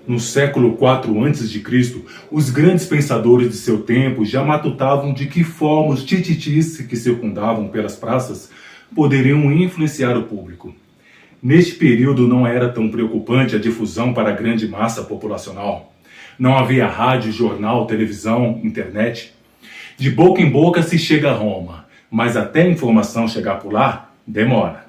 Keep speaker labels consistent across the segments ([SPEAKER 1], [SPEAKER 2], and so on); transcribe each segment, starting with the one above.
[SPEAKER 1] No século IV a.C., os grandes pensadores de seu tempo já matutavam de que forma os tititis que circundavam pelas praças poderiam influenciar o público. Neste período não era tão preocupante a difusão para a grande massa populacional. Não havia rádio, jornal, televisão, internet. De boca em boca se chega a Roma, mas até a informação chegar por lá, demora.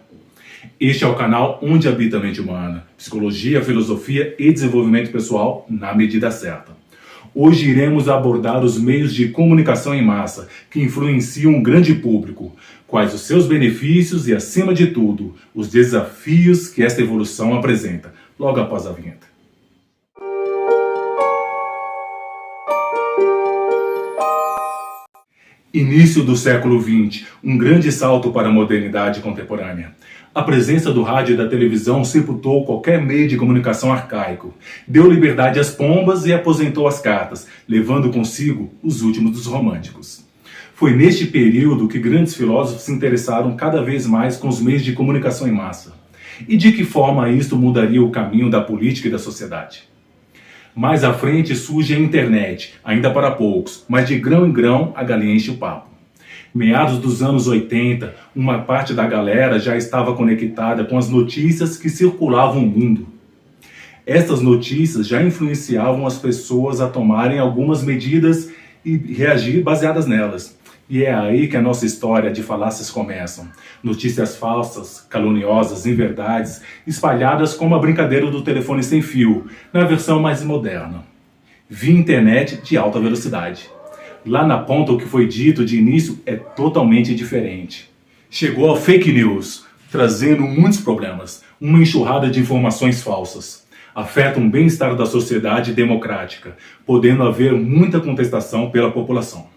[SPEAKER 1] Este é o canal Onde Habita a Mente Humana, psicologia, filosofia e desenvolvimento pessoal na medida certa. Hoje iremos abordar os meios de comunicação em massa que influenciam um grande público, quais os seus benefícios e, acima de tudo, os desafios que esta evolução apresenta, logo após a vinheta. Início do século XX, um grande salto para a modernidade contemporânea. A presença do rádio e da televisão sepultou qualquer meio de comunicação arcaico, deu liberdade às pombas e aposentou as cartas, levando consigo os últimos dos românticos. Foi neste período que grandes filósofos se interessaram cada vez mais com os meios de comunicação em massa. E de que forma isto mudaria o caminho da política e da sociedade? Mais à frente surge a internet, ainda para poucos, mas de grão em grão a galinha enche o papo. Meados dos anos 80, uma parte da galera já estava conectada com as notícias que circulavam o mundo. Estas notícias já influenciavam as pessoas a tomarem algumas medidas e reagir baseadas nelas. E é aí que a nossa história de falácias começa. Notícias falsas, caluniosas, inverdades, espalhadas como a brincadeira do telefone sem fio, na versão mais moderna. Via internet de alta velocidade. Lá na ponta, o que foi dito de início é totalmente diferente. Chegou ao fake news, trazendo muitos problemas, uma enxurrada de informações falsas. Afeta um bem-estar da sociedade democrática, podendo haver muita contestação pela população.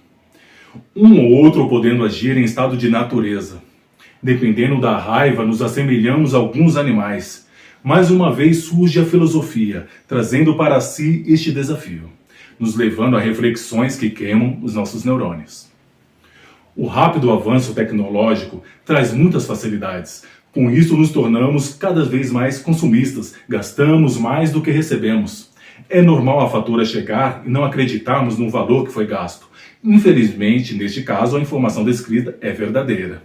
[SPEAKER 1] Um ou outro podendo agir em estado de natureza. Dependendo da raiva, nos assemelhamos a alguns animais. Mais uma vez surge a filosofia, trazendo para si este desafio, nos levando a reflexões que queimam os nossos neurônios. O rápido avanço tecnológico traz muitas facilidades. Com isso, nos tornamos cada vez mais consumistas, gastamos mais do que recebemos. É normal a fatura chegar e não acreditarmos no valor que foi gasto. Infelizmente, neste caso, a informação descrita é verdadeira.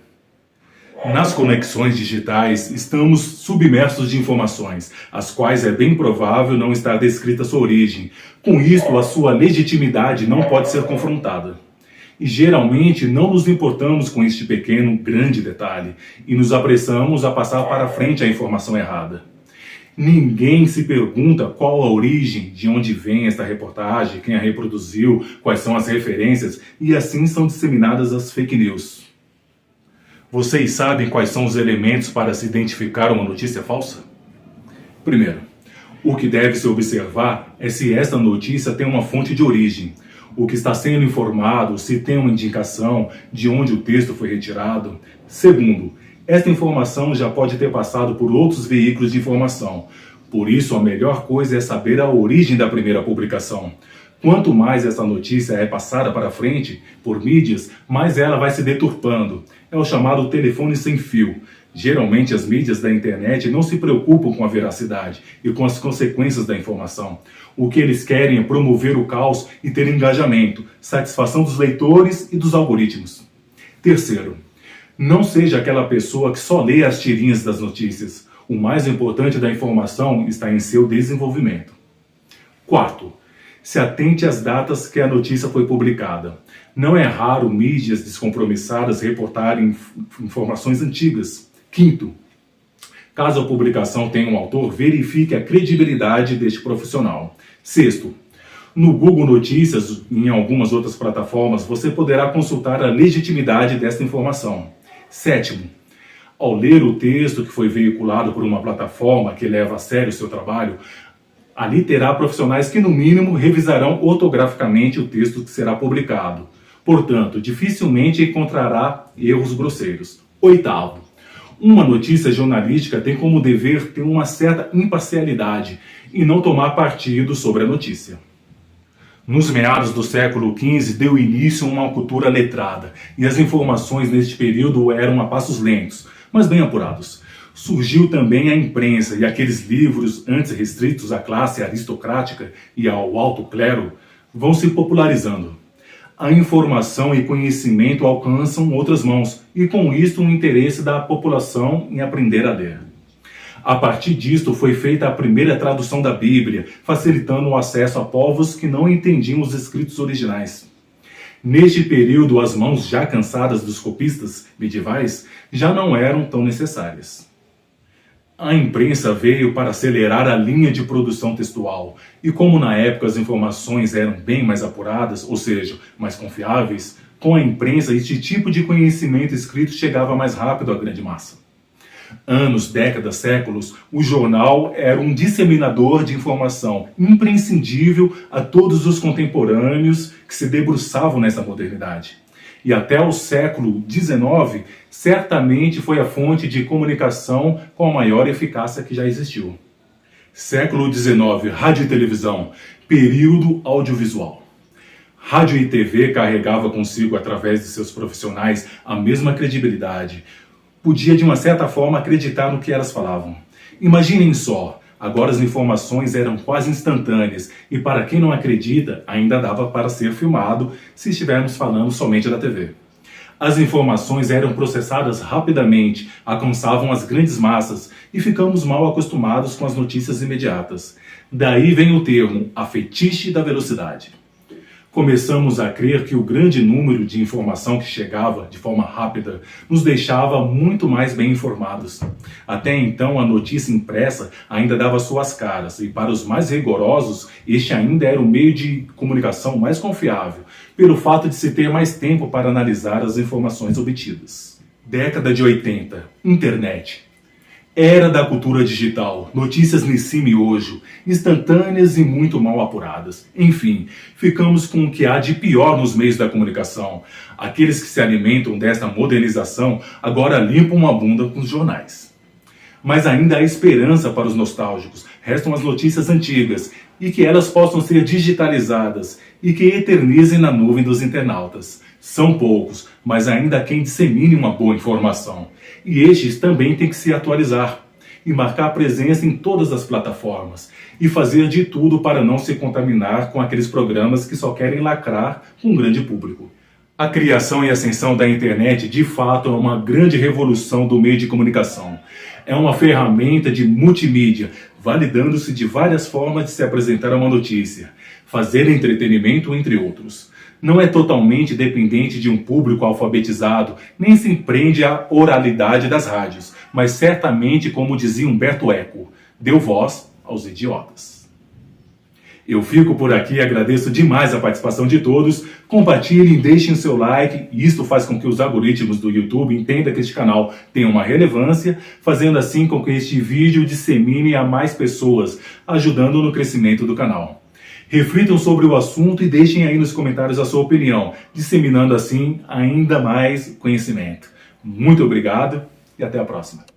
[SPEAKER 1] Nas conexões digitais, estamos submersos de informações, as quais é bem provável não estar descrita sua origem. Com isso, a sua legitimidade não pode ser confrontada. E geralmente não nos importamos com este pequeno, grande detalhe e nos apressamos a passar para frente a informação errada. Ninguém se pergunta qual a origem, de onde vem esta reportagem, quem a reproduziu, quais são as referências, e assim são disseminadas as fake news. Vocês sabem quais são os elementos para se identificar uma notícia falsa? Primeiro, o que deve se observar é se esta notícia tem uma fonte de origem, o que está sendo informado, se tem uma indicação de onde o texto foi retirado. Segundo, esta informação já pode ter passado por outros veículos de informação. Por isso, a melhor coisa é saber a origem da primeira publicação. Quanto mais essa notícia é passada para frente por mídias, mais ela vai se deturpando. É o chamado telefone sem fio. Geralmente as mídias da internet não se preocupam com a veracidade e com as consequências da informação. O que eles querem é promover o caos e ter engajamento, satisfação dos leitores e dos algoritmos. Terceiro, não seja aquela pessoa que só lê as tirinhas das notícias. O mais importante da informação está em seu desenvolvimento. Quarto, se atente às datas que a notícia foi publicada. Não é raro mídias descompromissadas reportarem informações antigas. Quinto, caso a publicação tenha um autor, verifique a credibilidade deste profissional. Sexto, no Google Notícias e em algumas outras plataformas, você poderá consultar a legitimidade desta informação. Sétimo, ao ler o texto que foi veiculado por uma plataforma que leva a sério o seu trabalho, ali terá profissionais que, no mínimo, revisarão ortograficamente o texto que será publicado. Portanto, dificilmente encontrará erros grosseiros. Oitavo, uma notícia jornalística tem como dever ter uma certa imparcialidade e não tomar partido sobre a notícia. Nos meados do século XV deu início a uma cultura letrada e as informações neste período eram a passos lentos, mas bem apurados. Surgiu também a imprensa e aqueles livros antes restritos à classe aristocrática e ao alto clero vão se popularizando. A informação e conhecimento alcançam outras mãos e com isto o interesse da população em aprender a ler. A partir disto foi feita a primeira tradução da Bíblia, facilitando o acesso a povos que não entendiam os escritos originais. Neste período, as mãos já cansadas dos copistas medievais já não eram tão necessárias. A imprensa veio para acelerar a linha de produção textual, e como na época as informações eram bem mais apuradas, ou seja, mais confiáveis, com a imprensa este tipo de conhecimento escrito chegava mais rápido à grande massa. Anos, décadas, séculos, o jornal era um disseminador de informação imprescindível a todos os contemporâneos que se debruçavam nessa modernidade. E até o século XIX, certamente foi a fonte de comunicação com a maior eficácia que já existiu. Século XIX, rádio e televisão, período audiovisual. Rádio e TV carregava consigo, através de seus profissionais, a mesma credibilidade. Podia, de uma certa forma, acreditar no que elas falavam. Imaginem só, agora as informações eram quase instantâneas e para quem não acredita, ainda dava para ser filmado se estivermos falando somente da TV. As informações eram processadas rapidamente, alcançavam as grandes massas e ficamos mal acostumados com as notícias imediatas. Daí vem o termo, a fetiche da velocidade. Começamos a crer que o grande número de informação que chegava de forma rápida nos deixava muito mais bem informados. Até então, a notícia impressa ainda dava suas caras, e para os mais rigorosos, este ainda era o meio de comunicação mais confiável, pelo fato de se ter mais tempo para analisar as informações obtidas. Década de 80, internet. Era da cultura digital, notícias nesse miojo, instantâneas e muito mal apuradas. Enfim, ficamos com o que há de pior nos meios da comunicação. Aqueles que se alimentam desta modernização agora limpam a bunda com os jornais. Mas ainda há esperança para os nostálgicos. Restam as notícias antigas e que elas possam ser digitalizadas e que eternizem na nuvem dos internautas. São poucos, mas ainda há quem dissemine uma boa informação. E estes também têm que se atualizar e marcar presença em todas as plataformas e fazer de tudo para não se contaminar com aqueles programas que só querem lacrar com um grande público. A criação e ascensão da internet de fato é uma grande revolução do meio de comunicação. É uma ferramenta de multimídia, validando-se de várias formas de se apresentar uma notícia, fazer entretenimento, entre outros. Não é totalmente dependente de um público alfabetizado, nem se prende à oralidade das rádios, mas certamente, como dizia Humberto Eco, deu voz aos idiotas. Eu fico por aqui, agradeço demais a participação de todos, compartilhem, deixem o seu like, e isto faz com que os algoritmos do YouTube entendam que este canal tem uma relevância, fazendo assim com que este vídeo dissemine a mais pessoas, ajudando no crescimento do canal. Reflitam sobre o assunto e deixem aí nos comentários a sua opinião, disseminando assim ainda mais conhecimento. Muito obrigado e até a próxima.